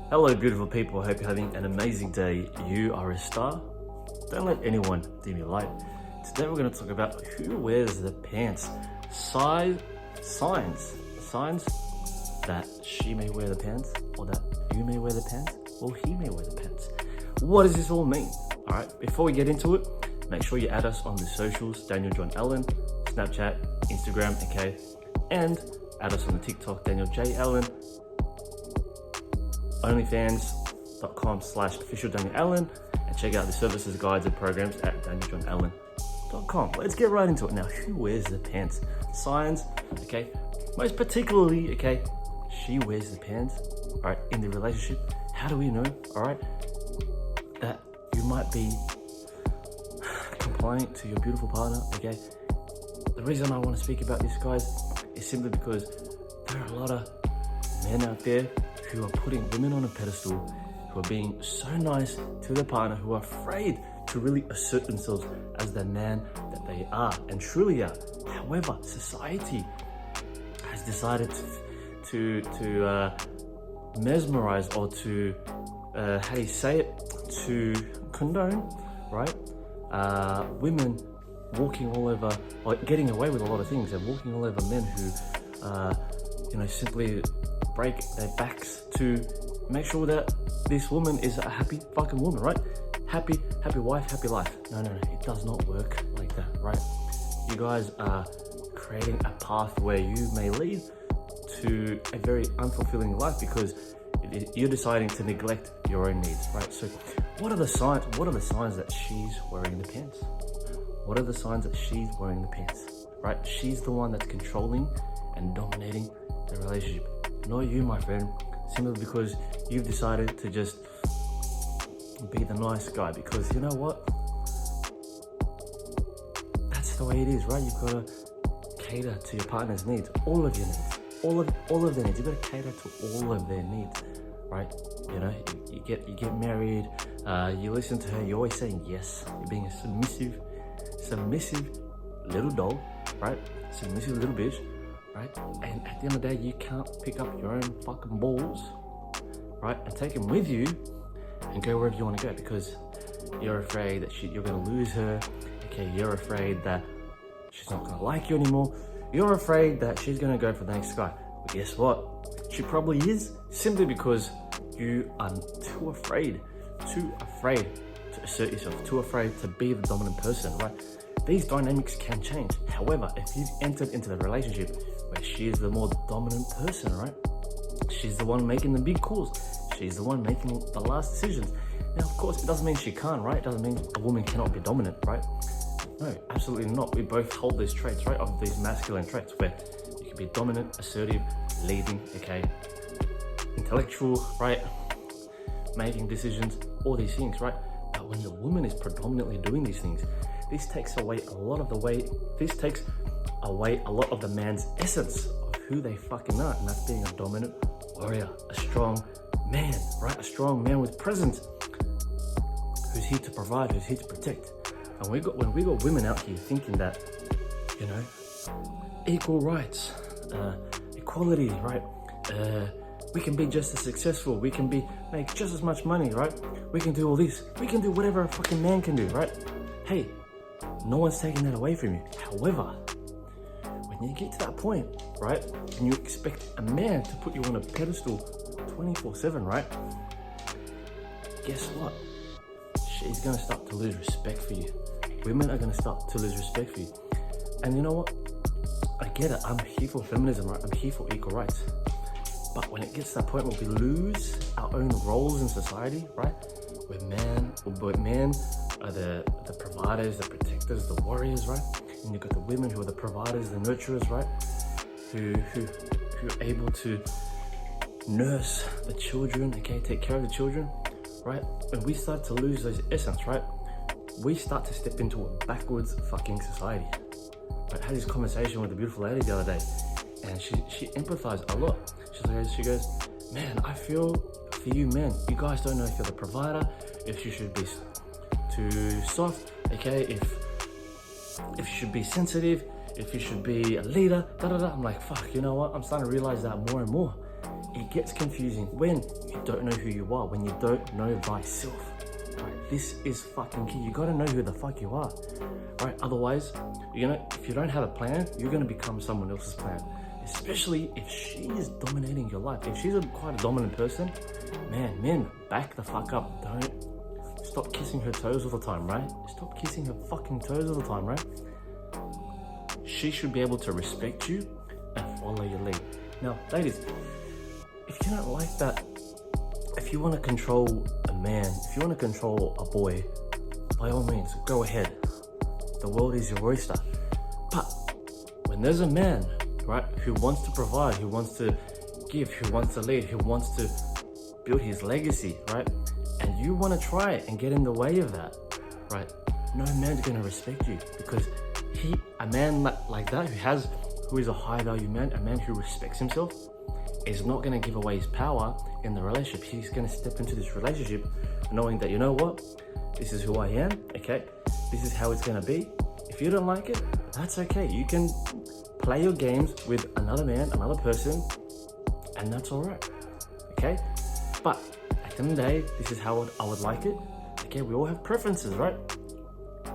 Hello, beautiful people. Hope you're having an amazing day. You are a star. Don't let anyone dim your light. Today, we're going to talk about who wears the pants. Signs that she may wear the pants, or that you may wear the pants, or he may wear the pants. What does this all mean? All right, before we get into it, make sure you add us on the socials, Daniel John Allen, Snapchat, Instagram, okay? And add us on the TikTok, Daniel J. Allen, onlyfans.com/official Daniel Allen, and check out the services, guides, and programs at danieljohnallen.com. Let's get right into it now. Who wears the pants? Signs, okay? Most particularly, okay, she wears the pants, all right, in the relationship. How do we know, all right, that you might be compliant to your beautiful partner, okay? The reason I want to speak about this, guys, is simply because there are a lot of men out there who are putting women on a pedestal, who are being so nice to their partner, who are afraid to really assert themselves as the man that they are and truly are. However, society has decided to mesmerize, or to to condone, right? Women walking all over, or getting away with a lot of things, and walking all over men who, simply break their backs to make sure that this woman is a happy fucking woman, right? Happy wife, happy life. No, it does not work like that, right? You guys are creating a path where you may lead to a very unfulfilling life because you're deciding to neglect your own needs, right? So what are the signs that she's wearing the pants? What are the signs that she's wearing the pants, right? She's the one that's controlling and dominating the relationship, not you, my friend, simply because you've decided to just be the nice guy. Because you know what? That's the way it is, right? You've got to cater to your partner's needs, all of your needs, all of their needs. You've got to cater to all of their needs, right? You know, you get married, you listen to her, you're always saying yes. You're being a submissive little doll, right? Submissive little bitch, right? And at the end of the day, you can't pick up your own fucking balls, right? And take them with you and go wherever you want to go because you're afraid that you're going to lose her. Okay, you're afraid that she's not going to like you anymore. You're afraid that she's going to go for the next guy. But guess what? She probably is, simply because you are too afraid to assert yourself, too afraid to be the dominant person, right? These dynamics can change. However, if you've entered into the relationship where she is the more dominant person, right? She's the one making the big calls. She's the one making the last decisions. Now, of course, it doesn't mean she can't, right? It doesn't mean a woman cannot be dominant, right? No, absolutely not. We both hold these traits, right? Of these masculine traits where you can be dominant, assertive, leading, okay? Intellectual, right? Making decisions, all these things, right? But when the woman is predominantly doing these things, this takes away a lot of the man's essence of who they fucking are, and that's being a dominant warrior, a strong man, right? A strong man with presence, who's here to provide, who's here to protect. And when we got women out here thinking that, equal rights, equality, right? We can be just as successful. We can make just as much money, right? We can do all this. We can do whatever a fucking man can do, right? Hey, no one's taking that away from you. However, when you get to that point, right, and you expect a man to put you on a pedestal 24/7, right? Guess what? She's gonna start to lose respect for you. Women are gonna start to lose respect for you. And you know what? I get it. I'm here for feminism, right? I'm here for equal rights. But when it gets to that point where we lose our own roles in society, right? Where men are the providers, the protectors, the warriors, right? And you've got the women who are the providers, the nurturers, right? Who are able to nurse the children, okay, take care of the children, right? When we start to lose those essence, right? We start to step into a backwards fucking society. I had this conversation with a beautiful lady the other day, and she empathized a lot. She goes, man, I feel for you men. You guys don't know if you're the provider, if you should be too soft, okay, if you should be sensitive, if you should be a leader, I'm like, fuck, you know what? I'm starting to realize that more and more. it gets confusing when you don't know who you are, when you don't know thyself. Right? This is fucking key. You gotta know who the fuck you are. Right? Otherwise, if you don't have a plan, you're gonna become someone else's plan. Especially if she is dominating your life. If she's quite a dominant person, man, men, back the fuck up. Don't stop kissing her toes all the time, right? Stop kissing her fucking toes all the time, right? She should be able to respect you and follow your lead. Now, ladies, if you don't like that, if you want to control a man, if you want to control a boy, by all means, go ahead. The world is your oyster. But when there's a man, right, who wants to provide, who wants to give, who wants to lead, who wants to build his legacy, right, and you want to try it and get in the way of that, right, no man's going to respect you, because a man like that who is a high value man, a man who respects himself, is not going to give away his power in the relationship. He's going to step into this relationship knowing that, you know what, this is who I am, okay, this is how it's going to be. If you don't like it, that's okay. You can play your games with another man, another person, and that's all right, okay? But at the end of the day, this is how I would like it. Okay, we all have preferences, right?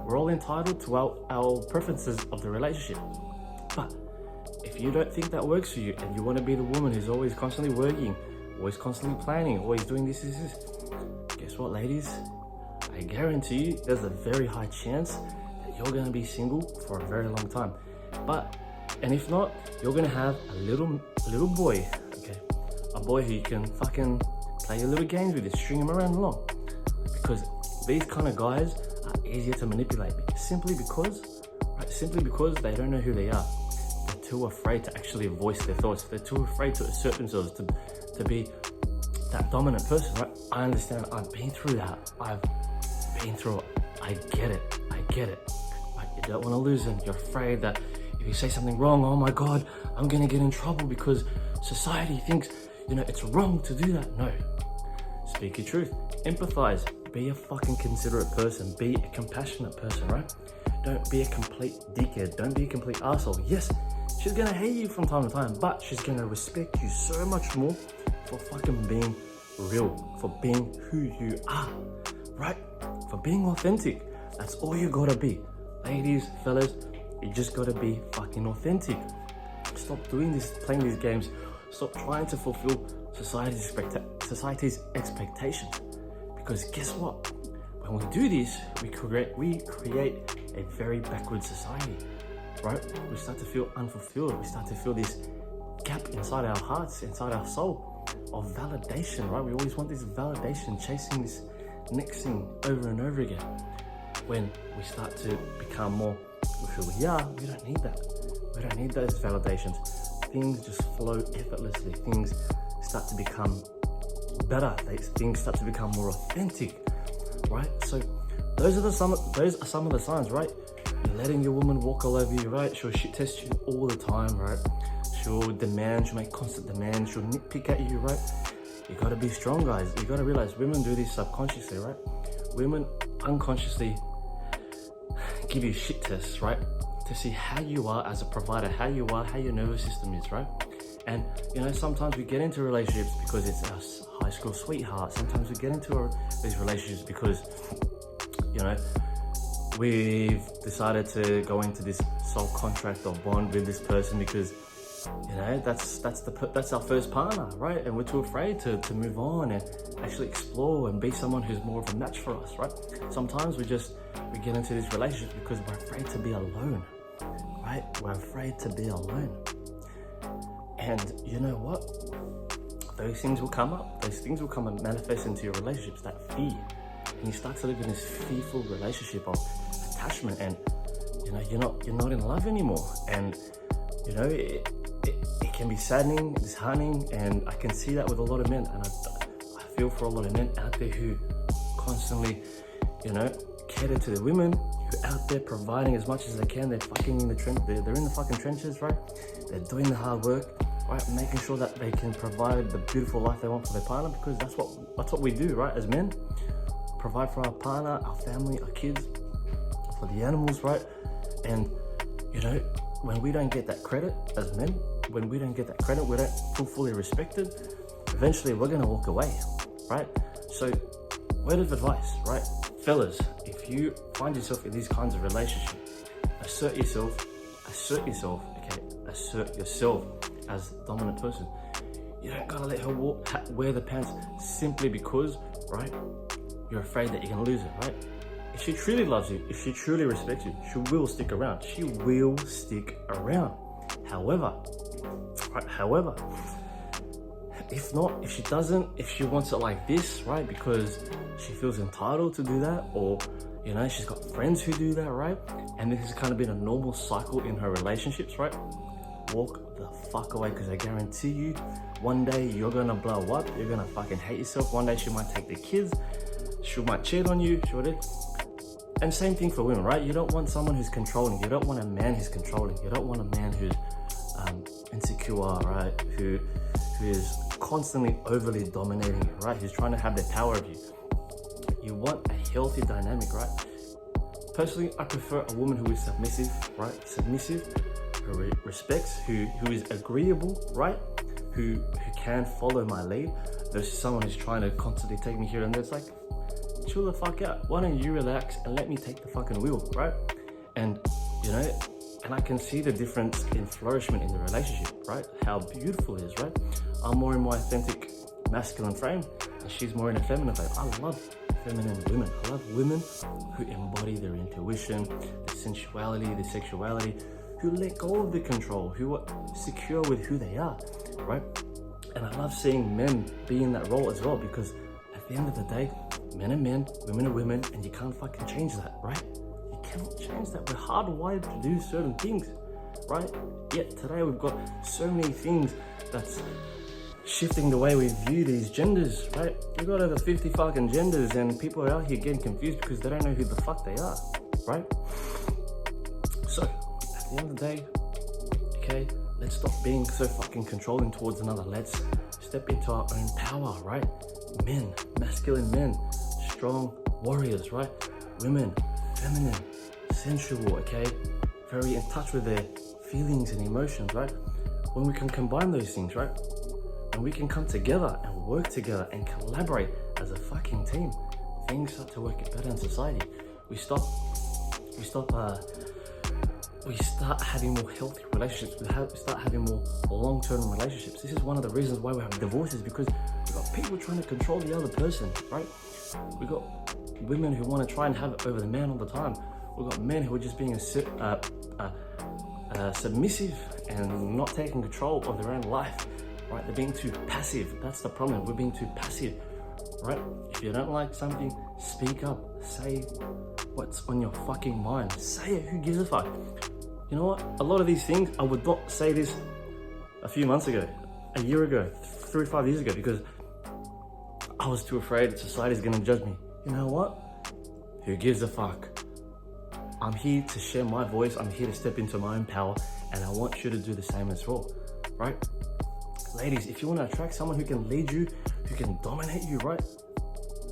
We're all entitled to our preferences of the relationship. But if you don't think that works for you, and you want to be the woman who's always constantly working, always constantly planning, always doing this, guess what, ladies? I guarantee you there's a very high chance that you're going to be single for a very long time. And if not, you're going to have a little boy, okay? A boy who you can fucking play your little games with, string him around along. Because these kind of guys are easier to manipulate, simply because they don't know who they are. They're too afraid to actually voice their thoughts. They're too afraid to assert themselves, to be that dominant person, right? I understand. I've been through that. I've been through it. I get it. Right? You don't want to lose them. You're afraid that if you say something wrong, oh my God, I'm gonna get in trouble because society thinks, it's wrong to do that. No. Speak your truth. Empathize. Be a fucking considerate person. Be a compassionate person, right? Don't be a complete dickhead. Don't be a complete asshole. Yes, she's gonna hate you from time to time, but she's gonna respect you so much more for fucking being real, for being who you are, right? For being authentic. That's all you gotta be. Ladies, fellas, you just gotta be fucking authentic. Stop doing this, playing these games. Stop trying to fulfill society's expectations. Because guess what? When we do this, we create a very backward society, right? We start to feel unfulfilled. We start to feel this gap inside our hearts, inside our soul of validation, right? We always want this validation, chasing this next thing over and over again. When we start to become more who we are, we don't need that. We don't need those validations. Things just flow effortlessly. Things start to become better. Things start to become more authentic, right? So those are some of the signs, right? You're letting your woman walk all over you, right? She'll shit test you all the time, right? She'll make constant demands. She'll nitpick at you, right? You gotta be strong, guys. You gotta realize women do this subconsciously, right? Women unconsciously give you shit tests, right? To see how you are as a provider, how your nervous system is, right? And sometimes we get into relationships because it's our high school sweetheart. Sometimes we get into these relationships because we've decided to go into this soul contract or bond with this person because that's our first partner, right? And we're too afraid to move on and actually explore and be someone who's more of a match for us, right? Sometimes we get into these relationships because we're afraid to be alone, right? We're afraid to be alone. And you know what? Those things will come up. Those things will come and manifest into your relationships, that fear. And you start to live in this fearful relationship of attachment, and you're not in love anymore. And it can be saddening, disheartening, and I can see that with a lot of men. And I feel for a lot of men out there who constantly, cater to the women, who are out there providing as much as they can. They're fucking in the they're in the fucking trenches, right? They're doing the hard work, right? Making sure that they can provide the beautiful life they want for their partner, because that's what we do, right? As men, provide for our partner, our family, our kids, for the animals, right? And when we don't get that credit as men, when we don't get that credit, we don't feel fully respected, eventually we're gonna walk away, right? So, word of advice, right? Fellas, if you find yourself in these kinds of relationships, assert yourself, okay? Assert yourself as the dominant person. You don't gotta let her wear the pants simply because, right? You're afraid that you're gonna lose her, right? If she truly loves you, if she truly respects you, she will stick around. She will stick around. However, if not, if she doesn't, if she wants it like this, right? Because she feels entitled to do that, or, you know, she's got friends who do that, right? And this has kind of been a normal cycle in her relationships, right? Walk the fuck away, because I guarantee you, one day you're gonna blow up, you're gonna fucking hate yourself. One day she might take the kids, she might cheat on you, and same thing for women, right? You don't want someone who's controlling. You don't want a man who's controlling. You don't want a man who's insecure, right? Who is constantly overly dominating you, right? Who's trying to have the power of you. You want a healthy dynamic, right? Personally, I prefer a woman who is submissive, right? Submissive, who respects, who is agreeable, right? Who can follow my lead, versus someone who's trying to constantly take me here and there. It's like, chill the fuck out. Why don't you relax and let me take the fucking wheel, right? And, you know, and I can see the difference in flourishment in the relationship, right? How beautiful it is, right? I'm more in my authentic masculine frame, and she's more in a feminine frame. I love feminine women. I love women who embody their intuition, their sensuality, their sexuality, who let go of the control, who are secure with who they are, right? And I love seeing men be in that role as well, because at the end of the day, men are men, women are women, and you can't fucking change that, right? You cannot change that. We're hardwired to do certain things, right? Yet today we've got so many things that's shifting the way we view these genders, right? We've got over 50 fucking genders, and people are out here getting confused because they don't know who the fuck they are, right? So, at the end of the day, okay, let's stop being so fucking controlling towards another. Let's step into our own power, right? Men, masculine men, strong warriors, right? Women, feminine, sensual, okay? Very in touch with their feelings and emotions, right? When we can combine those things, right? And we can come together and work together and collaborate as a fucking team, things start to work better in society. We start having more healthy relationships. We start having more long-term relationships. This is one of the reasons why we have divorces, because we've got people trying to control the other person, right? We've got women who want to try and have it over the man all the time. We've got men who are just being submissive and not taking control of their own life, right? They're being too passive. That's the problem. We're being too passive, right? If you don't like something, speak up. Say what's on your fucking mind. Say it. Who gives a fuck? You know what? A lot of these things, I would not say this a few months ago, a year ago, 3 or 5 years ago, because I was too afraid that society's gonna judge me. You know what? Who gives a fuck? I'm here to share my voice. I'm here to step into my own power, and I want you to do the same as well, right? Ladies, if you want to attract someone who can lead you, who can dominate you, right?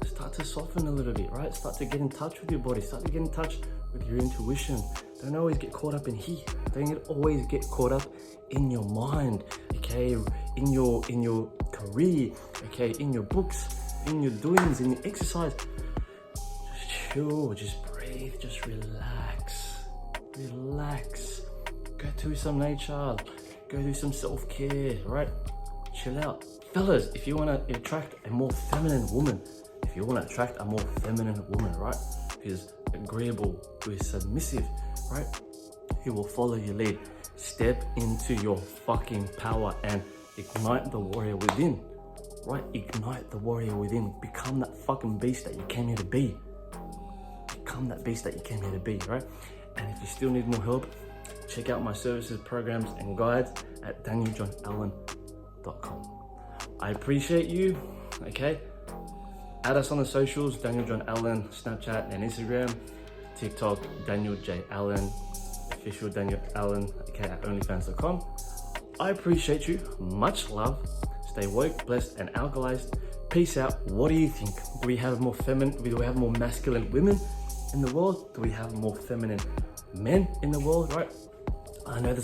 Start to soften a little bit, right? Start to get in touch with your body. Start to get in touch with your intuition. Don't always get caught up in here. Don't always get caught up in your mind, okay? In your career, okay? In your books, in your doings, in your exercise. Just chill, just breathe, just relax. Relax. Go to some nature. Go do some self-care, right? Chill out. Fellas, if you want to attract a more feminine woman, right? Who's agreeable, who is submissive, right? Who will follow your lead. Step into your fucking power and ignite the warrior within, right? Ignite the warrior within. Become that fucking beast that you came here to be. Become that beast that you came here to be, right? And if you still need more help, check out my services, programs, and guides at danieljohnallen.com. I appreciate you, okay? Add us on the socials, Daniel John Allen, Snapchat and Instagram, TikTok, Daniel J. Allen, official Daniel Allen, okay, at onlyfans.com. I appreciate you, much love. Stay woke, blessed, and alkalized. Peace out. What do you think? Do we have more masculine women in the world? Do we have more feminine men in the world, right? I know there's